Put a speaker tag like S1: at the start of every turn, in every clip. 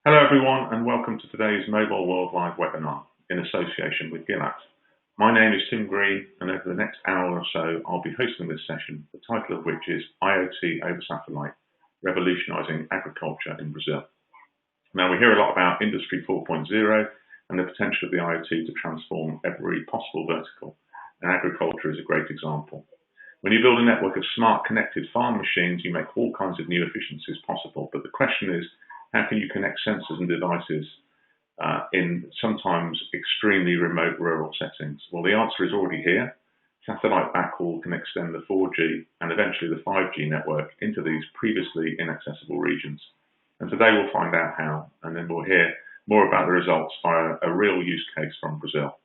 S1: Hello everyone and welcome to today's Mobile World Live webinar in association with Gilat. My name is Tim Green and over the next hour or so I'll be hosting this session, the title of which is IoT over Satellite, Revolutionizing Agriculture in Brazil. Now we hear a lot about Industry 4.0 and the potential of the IoT to transform every possible vertical, and agriculture is a great example. When you build a network of smart connected farm machines, you make all kinds of new efficiencies possible, but the question is, how can you connect sensors and devices in sometimes extremely remote rural settings? Well, the answer is already here. Satellite backhaul can extend the 4G and eventually the 5G network into these previously inaccessible regions. And today we'll find out how, and then we'll hear more about the results via a real use case from Brazil.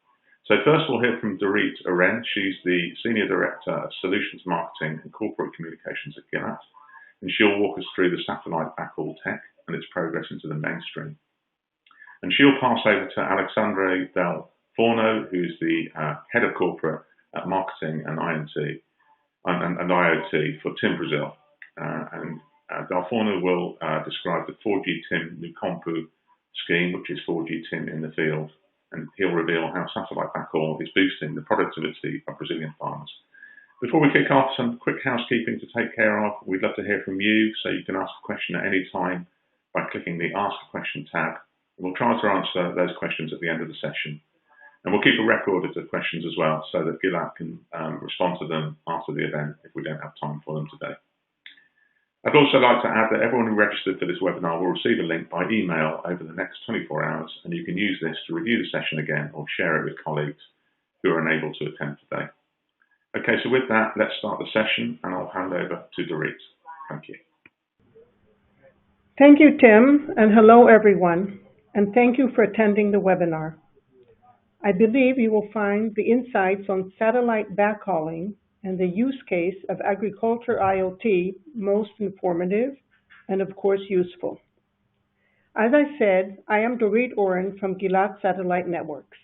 S1: So first we'll hear from Dorit Oren. She's the Senior Director of Solutions Marketing and Corporate Communications at Gilat, and she'll walk us through the satellite backhaul tech and its progress into the mainstream. And she'll pass over to Alexandre Del Forno, who's the Head of Corporate Marketing and IoT for TIM Brazil. Del Forno will describe the 4G TIM Nucompu scheme, which is 4G TIM in the field, and he'll reveal how satellite backhaul is boosting the productivity of Brazilian farmers. Before we kick off, some quick housekeeping to take care of. We'd love to hear from you, so you can ask a question at any time by clicking the Ask a Question tab. We'll try to answer those questions at the end of the session. And we'll keep a record of the questions as well, so that Gilat can respond to them after the event if we don't have time for them today. I'd also like to add that everyone who registered for this webinar will receive a link by email over the next 24 hours, and you can use this to review the session again or share it with colleagues who are unable to attend today. Okay, so with that, let's start the session, and I'll hand over to Dorit. Thank you.
S2: Thank you, Tim, and hello, everyone, and thank you for attending the webinar. I believe you will find the insights on satellite backhauling and the use case of agriculture IoT most informative and, of course, useful. As I said, I am Dorit Oren from Gilat Satellite Networks.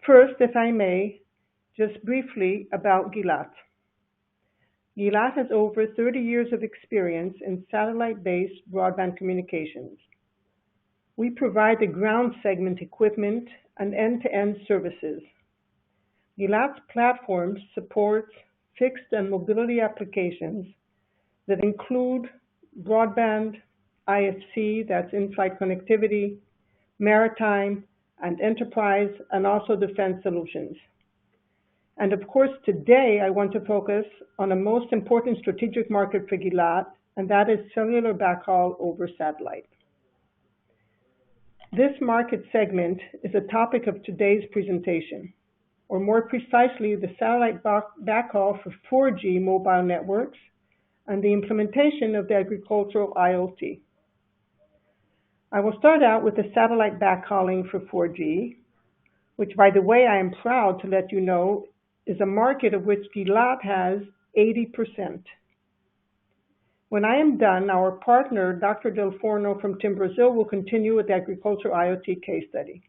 S2: First, if I may, just briefly about Gilat. Gilat has over 30 years of experience in satellite-based broadband communications. We provide the ground segment equipment and end-to-end services. Gilat's platform supports fixed and mobility applications that include broadband, IFC, that's in-flight connectivity, maritime, and enterprise, and also defense solutions. And of course, today I want to focus on the most important strategic market for Gilat, and that is cellular backhaul over satellite. This market segment is a topic of today's presentation, or more precisely, the satellite backhaul for 4G mobile networks and the implementation of the agricultural IoT. I will start out with the satellite backhauling for 4G, which, by the way, I am proud to let you know is a market of which Gilat has 80%. When I am done, our partner, Dr. Del Forno from TIM Brazil, will continue with the agricultural IoT case study.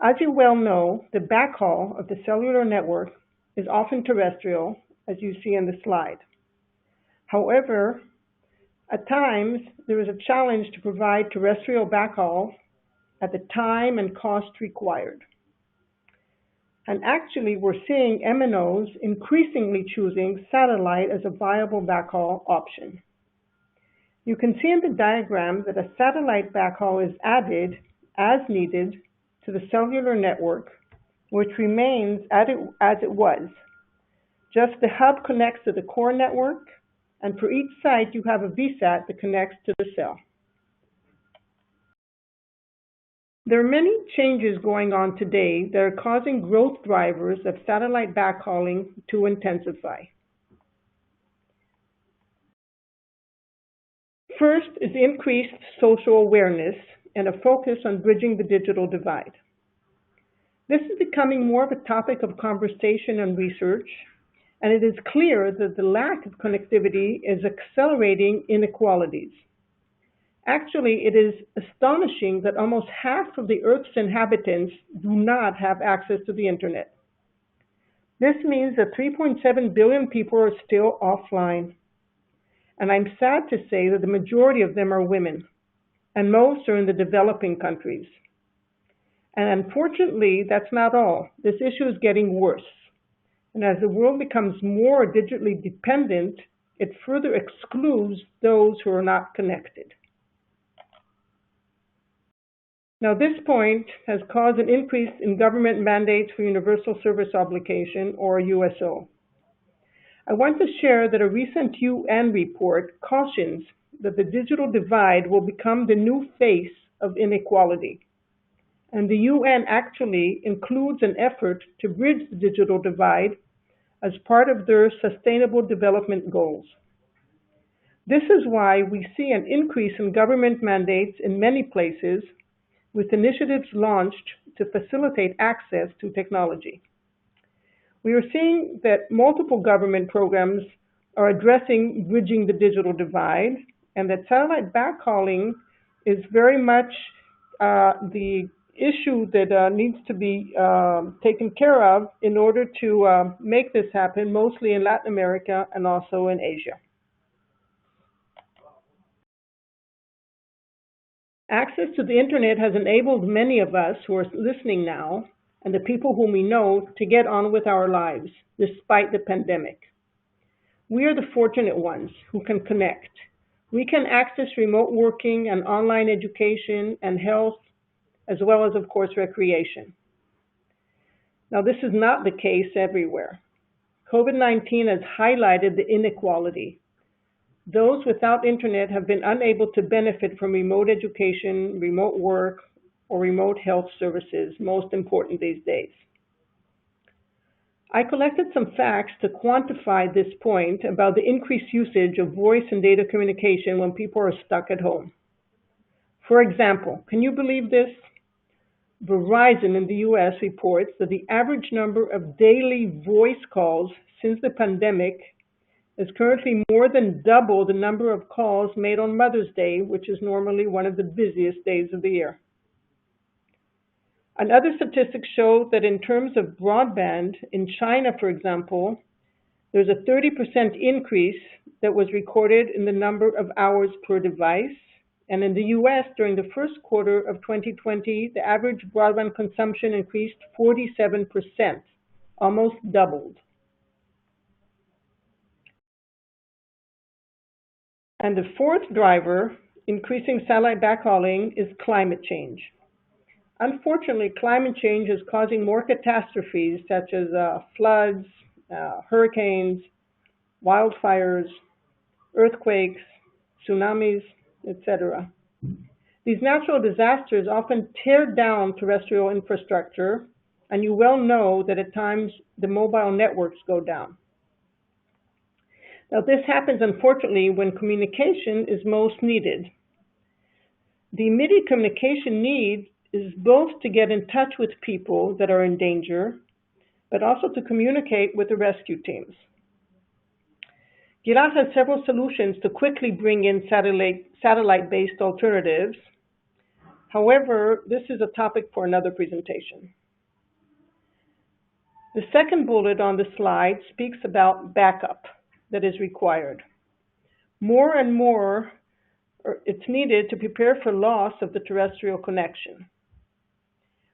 S2: As you well know, the backhaul of the cellular network is often terrestrial, as you see in the slide. However, at times, there is a challenge to provide terrestrial backhaul at the time and cost required. And actually, we're seeing MNOs increasingly choosing satellite as a viable backhaul option. You can see in the diagram that a satellite backhaul is added as needed to the cellular network, which remains as it was. Just the hub connects to the core network, and for each site, you have a VSAT that connects to the cell. There are many changes going on today that are causing growth drivers of satellite backhauling to intensify. First is increased social awareness and a focus on bridging the digital divide. This is becoming more of a topic of conversation and research, and it is clear that the lack of connectivity is accelerating inequalities. Actually, it is astonishing that almost half of the Earth's inhabitants do not have access to the internet. This means that 3.7 billion people are still offline. And I'm sad to say that the majority of them are women. and most are in the developing countries. And unfortunately, that's not all. This issue is getting worse. And as the world becomes more digitally dependent, it further excludes those who are not connected. Now, this point has caused an increase in government mandates for Universal Service Obligation, or USO. I want to share that a recent UN report cautions that the digital divide will become the new face of inequality. And the UN actually includes an effort to bridge the digital divide as part of their Sustainable Development Goals. This is why we see an increase in government mandates in many places, with initiatives launched to facilitate access to technology. We are seeing that multiple government programs are addressing bridging the digital divide, and that satellite backhauling is very much the issue that needs to be taken care of in order to make this happen, mostly in Latin America and also in Asia. Access to the internet has enabled many of us who are listening now, and the people whom we know, to get on with our lives, despite the pandemic. We are the fortunate ones who can connect. We can access remote working and online education and health, as well as, of course, recreation. Now, this is not the case everywhere. COVID-19 has highlighted the inequality. Those without internet have been unable to benefit from remote education, remote work, or remote health services, most important these days. I collected some facts to quantify this point about the increased usage of voice and data communication when people are stuck at home. For example, can you believe this? Verizon in the US reports that the average number of daily voice calls since the pandemic is currently more than double the number of calls made on Mother's Day, which is normally one of the busiest days of the year. And other statistics show that in terms of broadband, in China, for example, there's a 30% increase that was recorded in the number of hours per device. And in the US, during the first quarter of 2020, the average broadband consumption increased 47%, almost doubled. And the fourth driver, increasing satellite backhauling, is climate change. Unfortunately, climate change is causing more catastrophes such as floods, hurricanes, wildfires, earthquakes, tsunamis, etc. These natural disasters often tear down terrestrial infrastructure, and you well know that at times the mobile networks go down. Now, this happens, unfortunately, when communication is most needed. The immediate communication need is both to get in touch with people that are in danger, but also to communicate with the rescue teams. Gilat has several solutions to quickly bring in satellite-based alternatives. However, this is a topic for another presentation. The second bullet on the slide speaks about backup that is required. More and more, it's needed to prepare for loss of the terrestrial connection.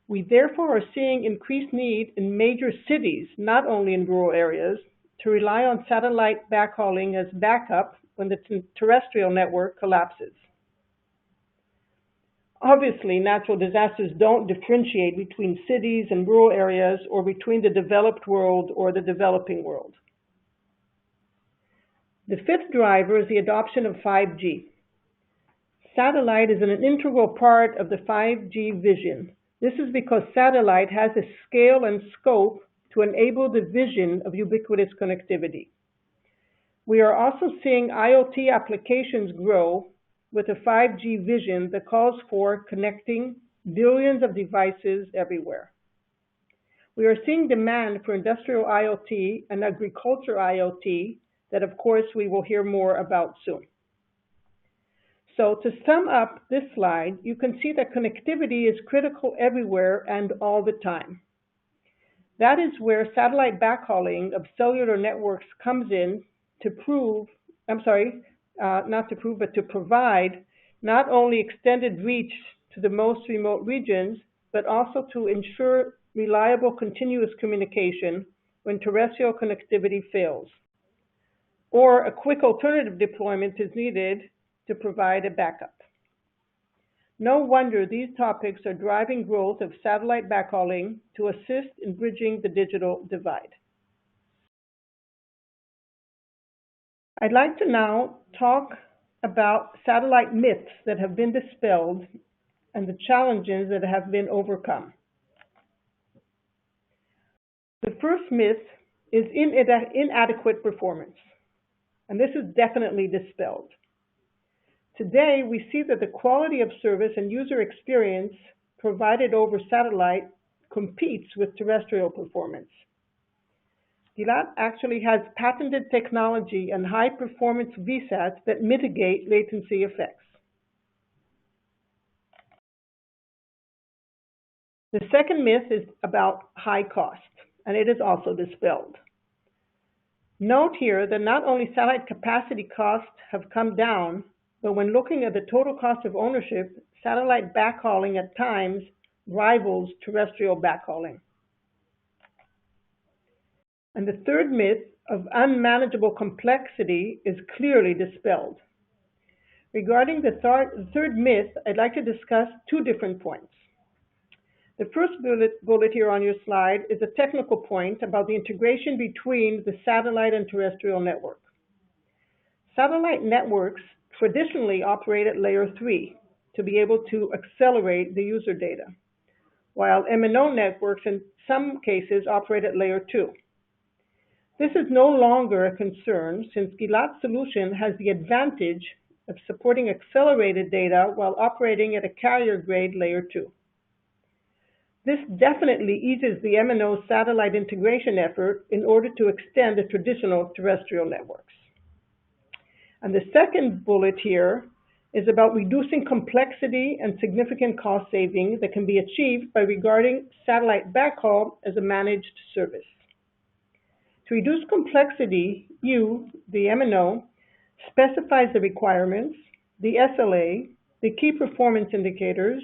S2: We therefore are seeing increased need in major cities, not only in rural areas, to rely on satellite backhauling as backup when the terrestrial network collapses. Obviously, natural disasters don't differentiate between cities and rural areas or between the developed world or the developing world. The fifth driver is the adoption of 5G. Satellite is an integral part of the 5G vision. This is because satellite has a scale and scope to enable the vision of ubiquitous connectivity. We are also seeing IoT applications grow with a 5G vision that calls for connecting billions of devices everywhere. We are seeing demand for industrial IoT and agriculture IoT that, of course, we will hear more about soon. So to sum up this slide, you can see that connectivity is critical everywhere and all the time. That is where satellite backhauling of cellular networks comes in to provide not only extended reach to the most remote regions, but also to ensure reliable continuous communication when terrestrial connectivity fails, or a quick alternative deployment is needed to provide a backup. No wonder these topics are driving growth of satellite backhauling to assist in bridging the digital divide. I'd like to now talk about satellite myths that have been dispelled and the challenges that have been overcome. The first myth is inadequate performance, and this is definitely dispelled. Today, we see that the quality of service and user experience provided over satellite competes with terrestrial performance. Gilat actually has patented technology and high-performance VSATs that mitigate latency effects. The second myth is about high cost, and it is also dispelled. Note here that not only satellite capacity costs have come down, but when looking at the total cost of ownership, satellite backhauling at times rivals terrestrial backhauling. And the third myth of unmanageable complexity is clearly dispelled. Regarding the third myth, I'd like to discuss two different points. The first bullet here on your slide is a technical point about the integration between the satellite and terrestrial network. Satellite networks traditionally operate at layer 3 to be able to accelerate the user data, while MNO networks in some cases operate at layer 2. This is no longer a concern since Gilat's solution has the advantage of supporting accelerated data while operating at a carrier-grade layer 2. This definitely eases the MNO satellite integration effort in order to extend the traditional terrestrial networks. And the second bullet here is about reducing complexity and significant cost savings that can be achieved by regarding satellite backhaul as a managed service. To reduce complexity, you, the MNO, specifies the requirements, the SLA, the key performance indicators,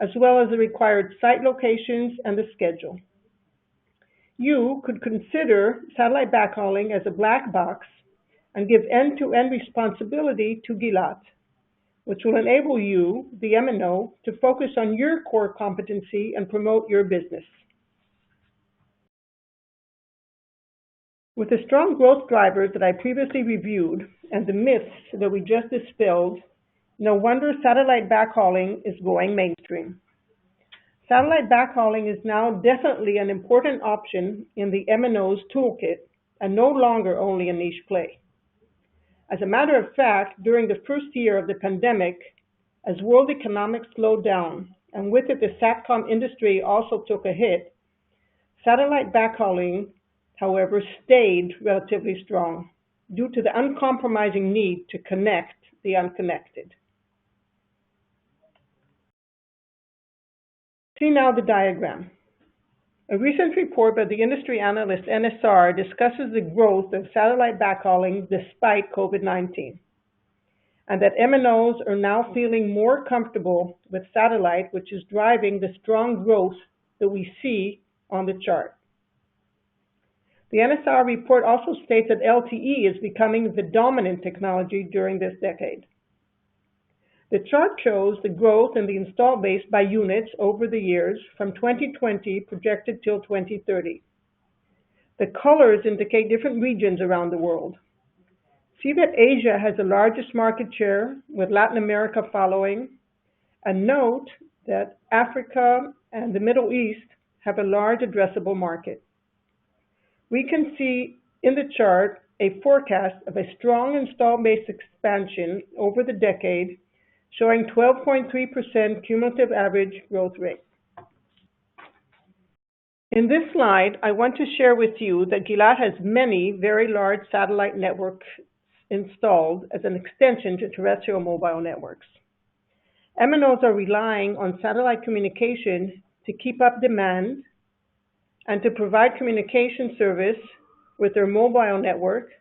S2: as well as the required site locations and the schedule. You could consider satellite backhauling as a black box and give end-to-end responsibility to Gilat, which will enable you, the MNO, to focus on your core competency and promote your business. With the strong growth drivers that I previously reviewed and the myths that we just dispelled, no wonder satellite backhauling is going mainstream. Satellite backhauling is now definitely an important option in the MNO's toolkit and no longer only a niche play. As a matter of fact, during the first year of the pandemic, as world economics slowed down, and with it the SATCOM industry also took a hit, satellite backhauling, however, stayed relatively strong due to the uncompromising need to connect the unconnected. See now the diagram. A recent report by the industry analyst NSR discusses the growth of satellite backhauling despite COVID-19, and that MNOs are now feeling more comfortable with satellite, which is driving the strong growth that we see on the chart. The NSR report also states that LTE is becoming the dominant technology during this decade. The chart shows the growth in the install base by units over the years from 2020 projected till 2030. The colors indicate different regions around the world. See that Asia has the largest market share, with Latin America following, and note that Africa and the Middle East have a large addressable market. We can see in the chart a forecast of a strong install base expansion over the decade, showing 12.3% cumulative average growth rate. In this slide, I want to share with you that Gilat has many very large satellite networks installed as an extension to terrestrial mobile networks. MNOs are relying on satellite communication to keep up demand and to provide communication service with their mobile network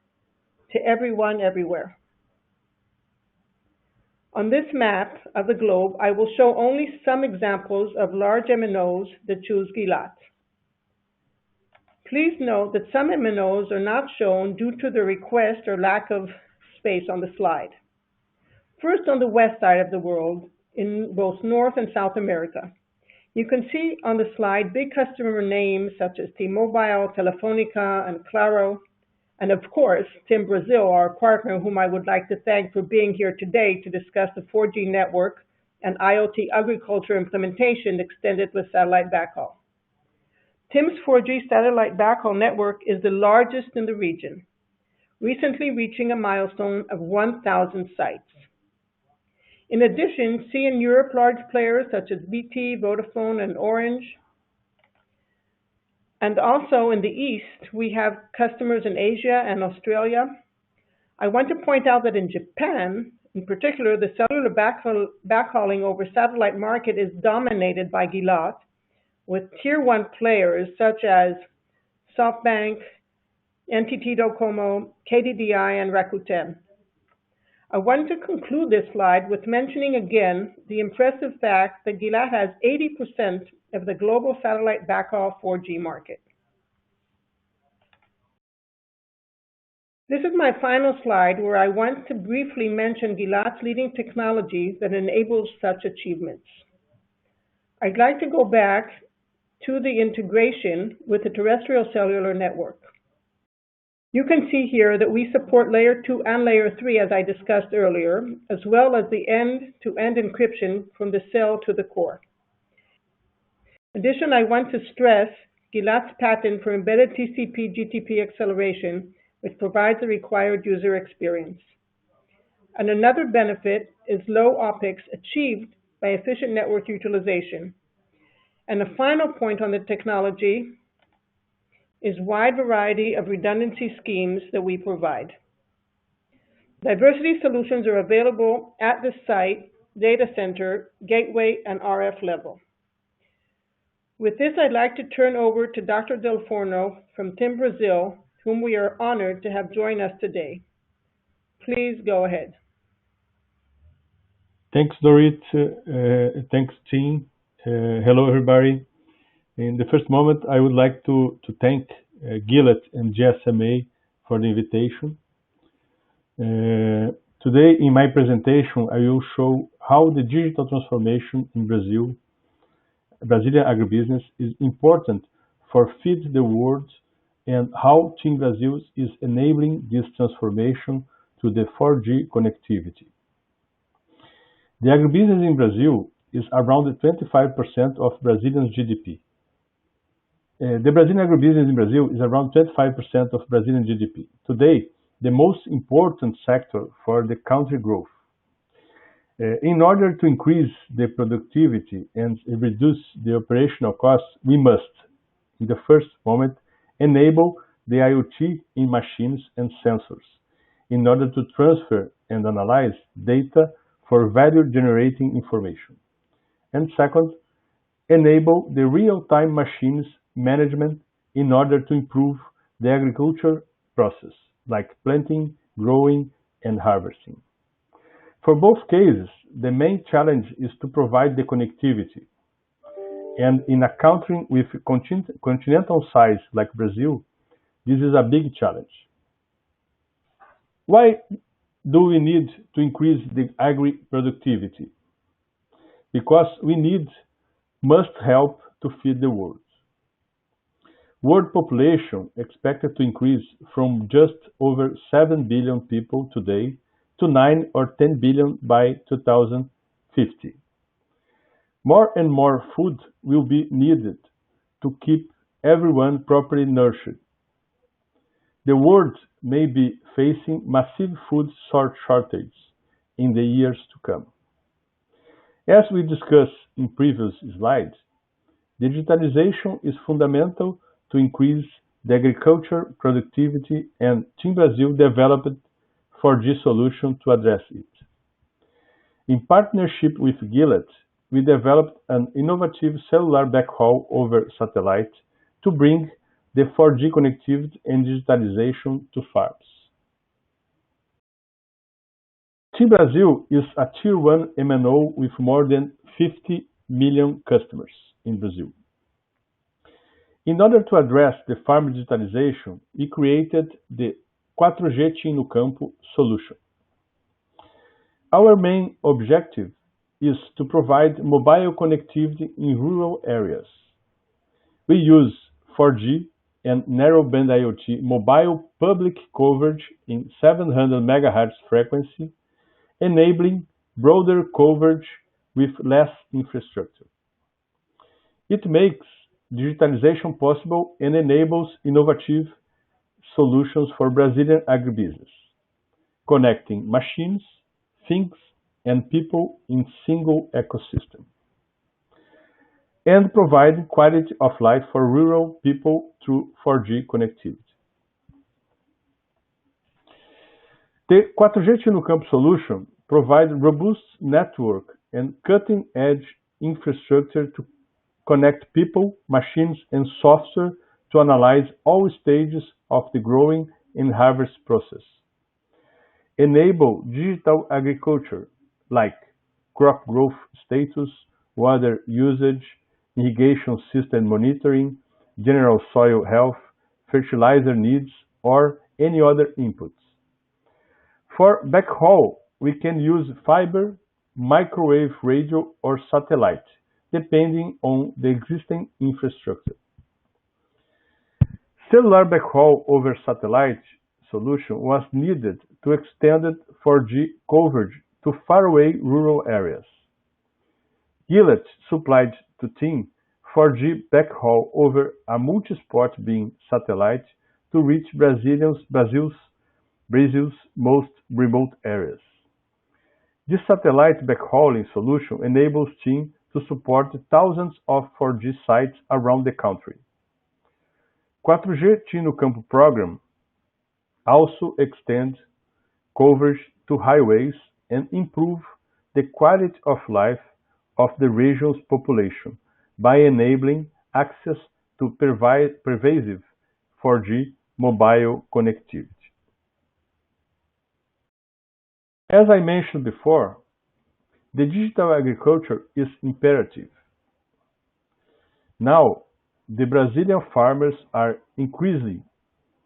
S2: to everyone, everywhere. On this map of the globe, I will show only some examples of large MNOs that choose Gilat. Please note that some MNOs are not shown due to the request or lack of space on the slide. First, on the west side of the world, in both North and South America, you can see on the slide big customer names such as T-Mobile, Telefonica, and Claro, and of course, TIM Brazil, our partner, whom I would like to thank for being here today to discuss the 4G network and IoT agriculture implementation extended with satellite backhaul. TIM's 4G satellite backhaul network is the largest in the region, recently reaching a milestone of 1,000 sites. In addition, see in Europe large players such as BT, Vodafone, and Orange. And also in the East, we have customers in Asia and Australia. I want to point out that in Japan, in particular, the cellular backhauling over satellite market is dominated by Gilat, with tier 1 players such as SoftBank, NTT Docomo, KDDI, and Rakuten. I want to conclude this slide with mentioning again the impressive fact that Gilat has 80% of the global satellite backhaul 4G market. This is my final slide where I want to briefly mention Gilat's leading technology that enables such achievements. I'd like to go back to the integration with the terrestrial cellular network. You can see here that we support layer 2 and layer 3 as I discussed earlier, as well as the end-to-end encryption from the cell to the core. In addition, I want to stress Gilat's patent for embedded TCP/GTP acceleration, which provides the required user experience. And another benefit is low OpEx achieved by efficient network utilization. And a final point on the technology is wide variety of redundancy schemes that we provide. Diversity solutions are available at the site, data center, gateway, and RF level. With this, I'd like to turn over to Dr. Del Forno from TIM Brazil, whom we are honored to have join us today. Please go ahead.
S3: Thanks, Dorit. Thanks, team. Hello, everybody. In the first moment, I would like to thank Gilat and GSMA for the invitation. Today, in my presentation, I will show how the digital transformation in Brazilian agribusiness is important for feed the world and how TIM Brazil is enabling this transformation to the 4G connectivity. The agribusiness in Brazil is around 25% of Brazilian GDP. The Brazilian agribusiness in Brazil is around 25% of Brazilian GDP. Today, the most important sector for the country growth. In order to increase the productivity and reduce the operational costs, we must, in the first moment, enable the IoT in machines and sensors in order to transfer and analyze data for value-generating information. And second, enable the real-time machines management in order to improve the agriculture process, like planting, growing, and harvesting. For both cases, the main challenge is to provide the connectivity. And in a country with continental size like Brazil, this is a big challenge. Why do we need to increase the agri productivity? Because we must help to feed the world. World population expected to increase from just over 7 billion people today to 9 or 10 billion by 2050. More and more food will be needed to keep everyone properly nourished. The world may be facing massive food shortage in the years to come. As we discussed in previous slides, digitalization is fundamental to increase the agriculture productivity, and TIM Brazil developed 4G solution to address it. In partnership with Gilat, we developed an innovative cellular backhaul over satellite to bring the 4G connectivity and digitalization to farms. TIM Brasil is a Tier 1 MNO with more than 50 million customers in Brazil. In order to address the farm digitalization, we created the 4G TIM no Campo solution. Our main objective is to provide mobile connectivity in rural areas. We use 4G and narrowband IoT mobile public coverage in 700 MHz frequency, enabling broader coverage with less infrastructure. It makes digitalization possible and enables innovative solutions for Brazilian agribusiness, connecting machines, things, and people in single ecosystem, and provide quality of life for rural people through 4G connectivity. The 4G TIM no Campo solution provides robust network and cutting-edge infrastructure to connect people, machines, and software to analyze all stages of the growing and harvest process. Enable digital agriculture like crop growth status, water usage, irrigation system monitoring, general soil health, fertilizer needs, or any other inputs. For backhaul, we can use fiber, microwave radio, or satellite, depending on the existing infrastructure. Cellular backhaul over satellite solution was needed to extend 4G coverage to faraway rural areas. Gilat supplied to TIM 4G backhaul over a multi-spot beam satellite to reach Brazil's most remote areas. This satellite backhauling solution enables TIM to support thousands of 4G sites around the country. 4G TIM no Campo program also extends coverage to highways and improve the quality of life of the region's population by enabling access to pervasive 4G mobile connectivity. As I mentioned before, the digital agriculture is imperative. Now, the Brazilian farmers are increasingly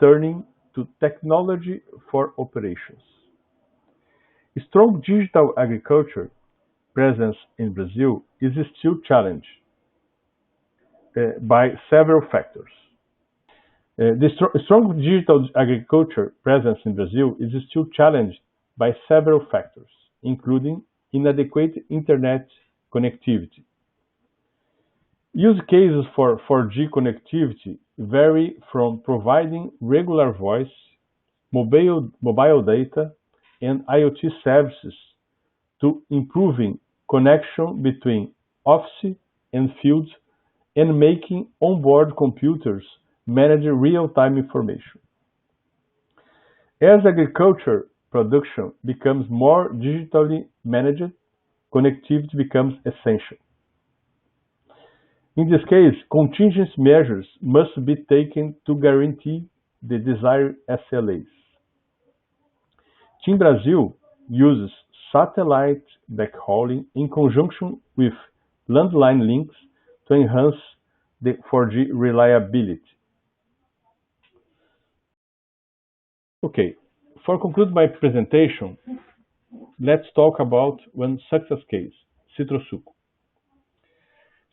S3: turning to technology for operations. A strong digital agriculture presence in Brazil is still challenged by several factors. The strong digital agriculture presence in Brazil is still challenged by several factors, including inadequate internet connectivity. Use cases for 4G connectivity vary from providing regular voice, mobile data, and IoT services to improving connection between office and field and making onboard computers manage real-time information. As agriculture production becomes more digitally managed, connectivity becomes essential. In this case, contingency measures must be taken to guarantee the desired SLAs. TIM Brasil uses satellite backhauling in conjunction with landline links to enhance the 4G reliability. Okay, for conclude my presentation, let's talk about one success case, Citrosuco.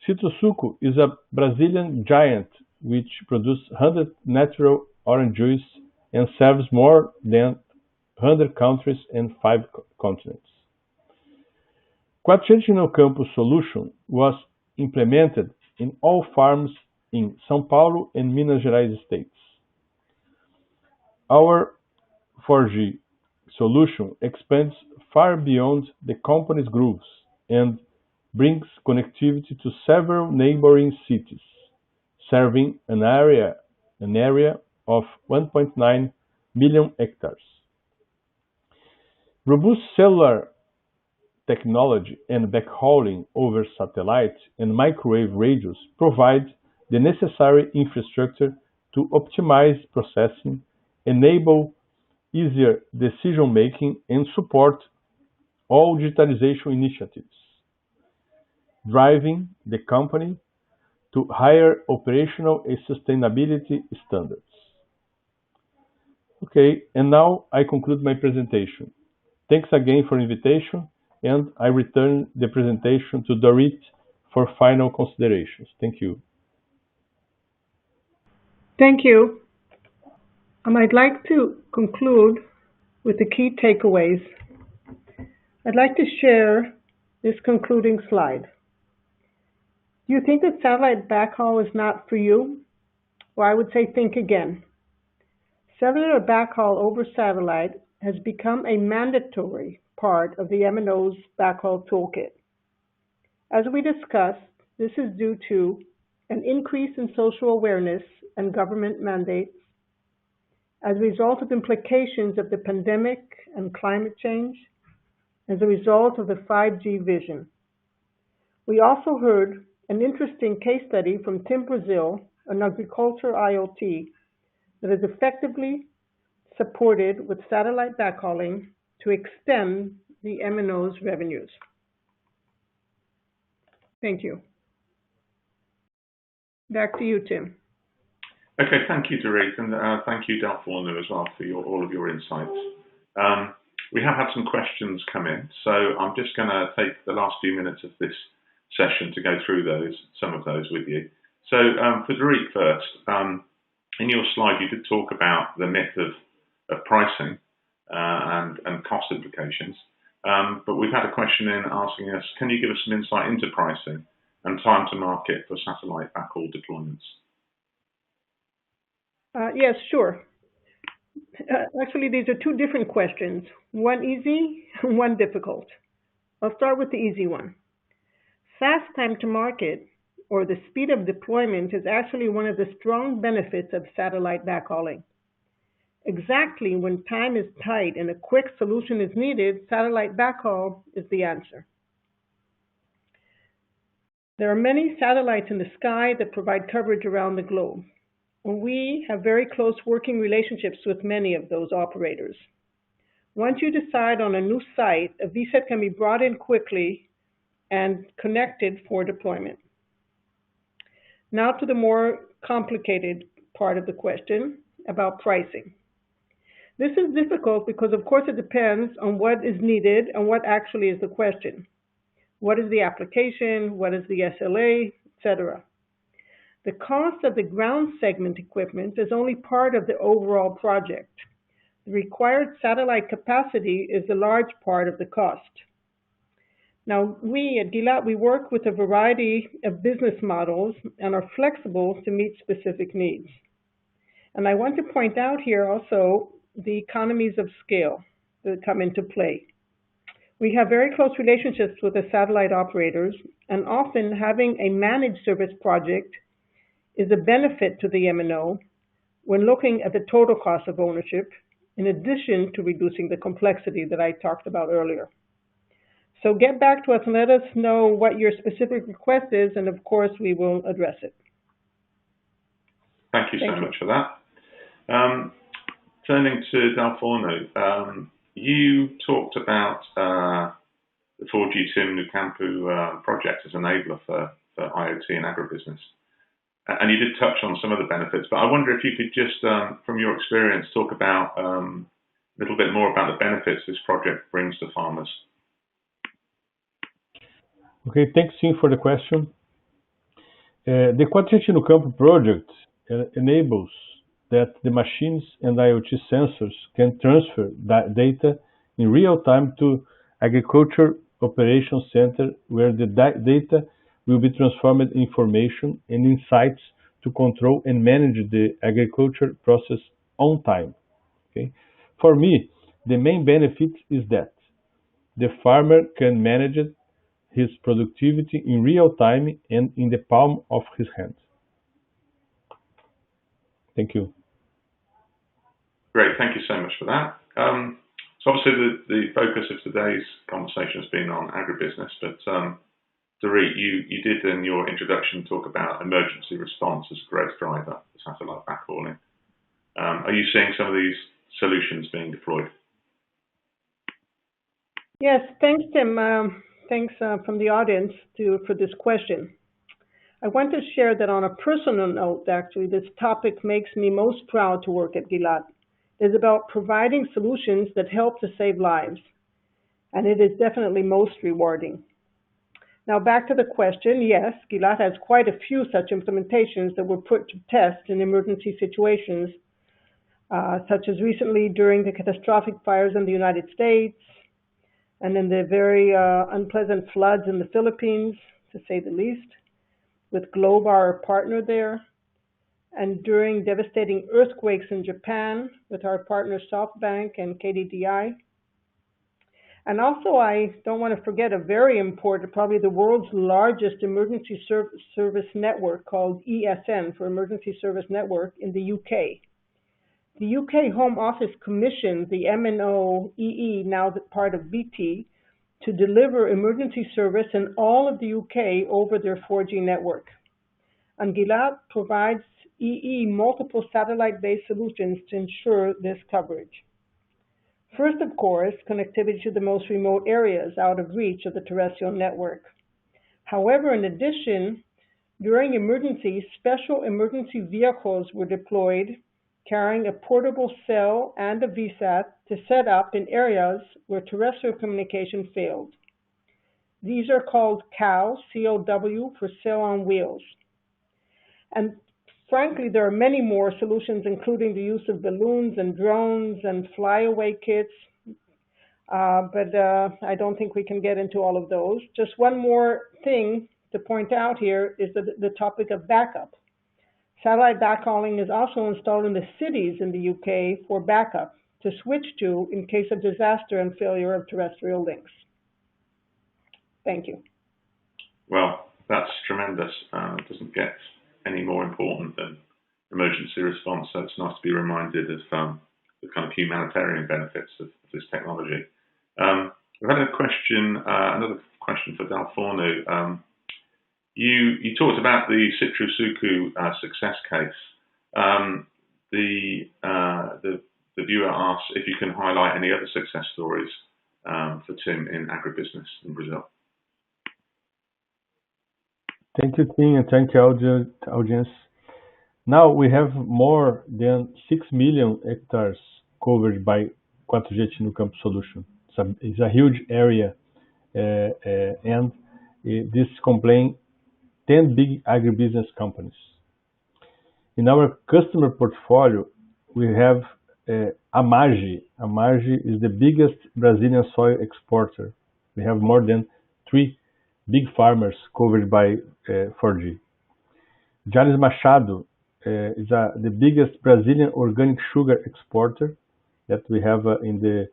S3: Citrosuco is a Brazilian giant which produces 100 natural orange juice and serves more than 100 countries and 5 continents. 4G TIM no Campo solution was implemented in all farms in São Paulo and Minas Gerais states. Our 4G solution expands far beyond the company's grooves and brings connectivity to several neighboring cities, serving an area of 1.9 million hectares. Robust cellular technology and backhauling over satellite and microwave radios provide the necessary infrastructure to optimize processing, enable easier decision-making, and support all digitalization initiatives, driving the company to higher operational and sustainability standards. Okay, and now I conclude my presentation. Thanks again for the invitation, and I return the presentation to Dorit for final considerations. Thank you.
S2: Thank you. I'd like to conclude with the key takeaways. I'd like to share this concluding slide. Do you think that satellite backhaul is not for you? Well, I would say think again. Cellular backhaul over satellite has become a mandatory part of the MNO's backhaul toolkit. As we discussed, this is due to an increase in social awareness and government mandates, as a result of implications of the pandemic and climate change, as a result of the 5G vision. We also heard an interesting case study from Tim Brazil on agriculture IoT that is effectively supported with satellite backhauling to extend the MNO's revenues. Thank you. Back to you, Tim.
S1: Okay, thank you, Dorit, and thank you, Dalforno, as well, for all of your insights. We have had some questions come in, so I'm just going to take the last few minutes of this session to go through some of those with you. So for Dorit first, in your slide you did talk about the myth of pricing and cost implications, but we've had a question in asking us, can you give us some insight into pricing and time to market for satellite backhaul deployments?
S2: Yes, sure. Actually, these are two different questions, one easy, one difficult. I'll start with the easy one. Fast time to market, or the speed of deployment, is actually one of the strong benefits of satellite backhauling. Exactly when time is tight and a quick solution is needed, satellite backhaul is the answer. There are many satellites in the sky that provide coverage around the globe. We have very close working relationships with many of those operators. Once you decide on a new site, a VSAT can be brought in quickly and connected for deployment. Now to the more complicated part of the question about pricing. This is difficult because, of course, it depends on what is needed and what actually is the question. What is the application? What is the SLA, etc. The cost of the ground segment equipment is only part of the overall project. The required satellite capacity is a large part of the cost. Now, we at Gilat, we work with a variety of business models and are flexible to meet specific needs. And I want to point out here also the economies of scale that come into play. We have very close relationships with the satellite operators, and often having a managed service project is a benefit to the MNO when looking at the total cost of ownership, in addition to reducing the complexity that I talked about earlier. So get back to us and let us know what your specific request is, and of course we will address it.
S1: Thank you so much for that. Turning to Dalforno, you talked about the 4G SIM Nukampu project as an enabler for IoT and agribusiness. And you did touch on some of the benefits, but I wonder if you could just, from your experience, talk about a little bit more about the benefits this project brings to farmers.
S3: Okay, thanks, Tim, for the question. The 4G Nukampu project enables that the machines and IoT sensors can transfer data in real time to Agriculture Operations Center, where the data will be transformed in information and insights to control and manage the agriculture process on time. Okay? For me, the main benefit is that the farmer can manage his productivity in real time and in the palm of his hand. Thank you.
S1: Great, thank you so much for that. So obviously the focus of today's conversation has been on agribusiness, but Dorit, you did in your introduction talk about emergency response as a growth driver for satellite backhauling. Are you seeing some of these solutions being deployed?
S2: Yes, thanks, Tim. Thanks from the audience for this question. I want to share that on a personal note, actually, this topic makes me most proud to work at Gilat. It is about providing solutions that help to save lives, and it is definitely most rewarding. Now back to the question, yes, Gilat has quite a few such implementations that were put to test in emergency situations, such as recently during the catastrophic fires in the United States, and in the very unpleasant floods in the Philippines, to say the least, with Globe, our partner there, and during devastating earthquakes in Japan with our partner SoftBank and KDDI. And also, I don't want to forget a very important, probably the world's largest emergency service network called ESN, for Emergency Service Network, in the UK. The UK Home Office commissioned the MNO EE, now part of BT, to deliver emergency service in all of the UK over their 4G network. And Gilat provides EE multiple satellite-based solutions to ensure this coverage. First, of course, connectivity to the most remote areas out of reach of the terrestrial network. However, in addition, during emergencies, special emergency vehicles were deployed carrying a portable cell and a VSAT to set up in areas where terrestrial communication failed. These are called COW, C-O-W, for Cell on Wheels. And frankly, there are many more solutions, including the use of balloons and drones and flyaway kits, but I don't think we can get into all of those. Just one more thing to point out here is the topic of backup. Satellite backhauling is also installed in the cities in the UK for backup to switch to in case of disaster and failure of terrestrial links. Thank you.
S1: Well, that's tremendous. It doesn't get any more important than emergency response, so it's nice to be reminded of the kind of humanitarian benefits of this technology. We've had another question for Dalfornu. You talked about the Citrus-Suku success case. The viewer asks if you can highlight any other success stories for Tim in agribusiness in Brazil.
S3: Thank you, Tim, and thank you, audience. Now we have more than 6 million hectares covered by 4G no Campo solution. It's a huge area, and this complains 10 big agribusiness companies. In our customer portfolio, we have Amage. Amage is the biggest Brazilian soy exporter. We have more than 3 big farmers covered by 4G. Jalles Machado is the biggest Brazilian organic sugar exporter that we have in the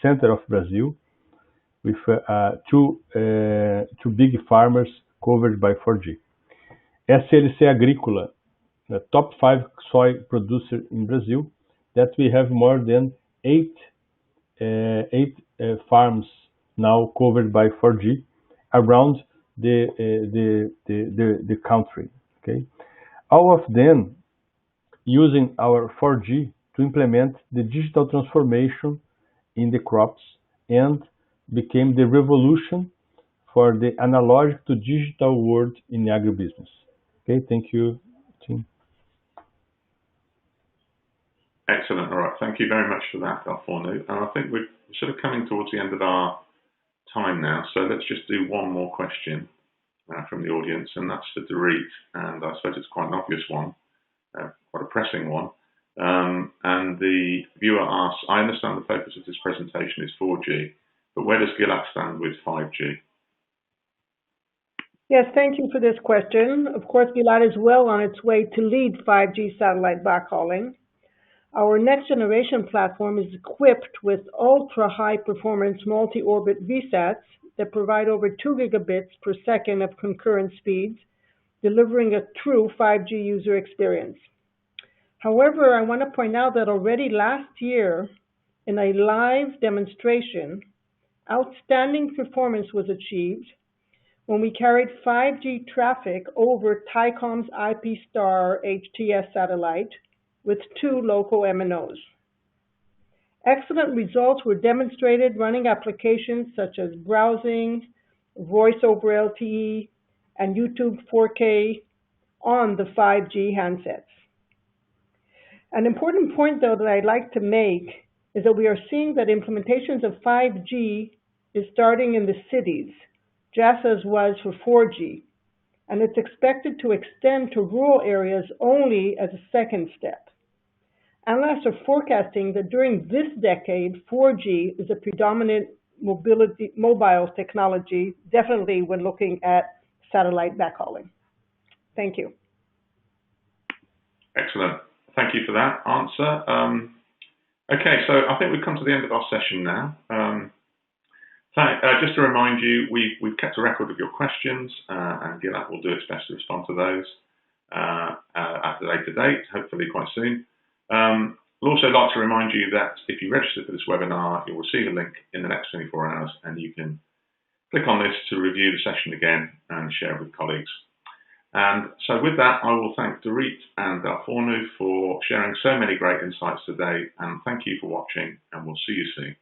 S3: center of Brazil, with two big farmers covered by 4G. SLC Agrícola, the top 5 soy producer in Brazil, that we have more than 8 farms now covered by 4G around the country. Okay, all of them using our 4G to implement the digital transformation in the crops and became the revolution for the analog to digital world in agribusiness. Okay, thank you, Tim.
S1: Excellent. All right, thank you very much for that, Dalfornu. And I think we're sort of coming towards the end of our time now, so let's just do one more question from the audience, and that's for Dorit, and I suppose it's quite an obvious one, quite a pressing one. And the viewer asks, I understand the focus of this presentation is 4G, but where does Gilat stand with 5G?
S2: Yes, thank you for this question. Of course, Gilat is well on its way to lead 5G satellite backhauling. Our next generation platform is equipped with ultra-high performance multi-orbit VSATs that provide over 2 gigabits per second of concurrent speeds, delivering a true 5G user experience. However, I want to point out that already last year, in a live demonstration, outstanding performance was achieved when we carried 5G traffic over Thaicom's IP Star HTS satellite with 2 local MNOs. Excellent results were demonstrated running applications such as browsing, voice over LTE, and YouTube 4K on the 5G handsets. An important point, though, that I'd like to make is that we are seeing that implementations of 5G is starting in the cities, just as was for 4G, and it's expected to extend to rural areas only as a second step. Analysts are forecasting that during this decade, 4G is a predominant mobile technology, definitely when looking at satellite backhauling. Thank you.
S1: Excellent. Thank you for that answer. Okay, so I think we've come to the end of our session now. Just to remind you, we've kept a record of your questions, and Gilat will do its best to respond to those at a later date, hopefully quite soon. We'd also like to remind you that if you register for this webinar, you'll receive a link in the next 24 hours, and you can click on this to review the session again and share with colleagues. And so with that, I will thank Dorit and Dalfornu for sharing so many great insights today, and thank you for watching, and we'll see you soon.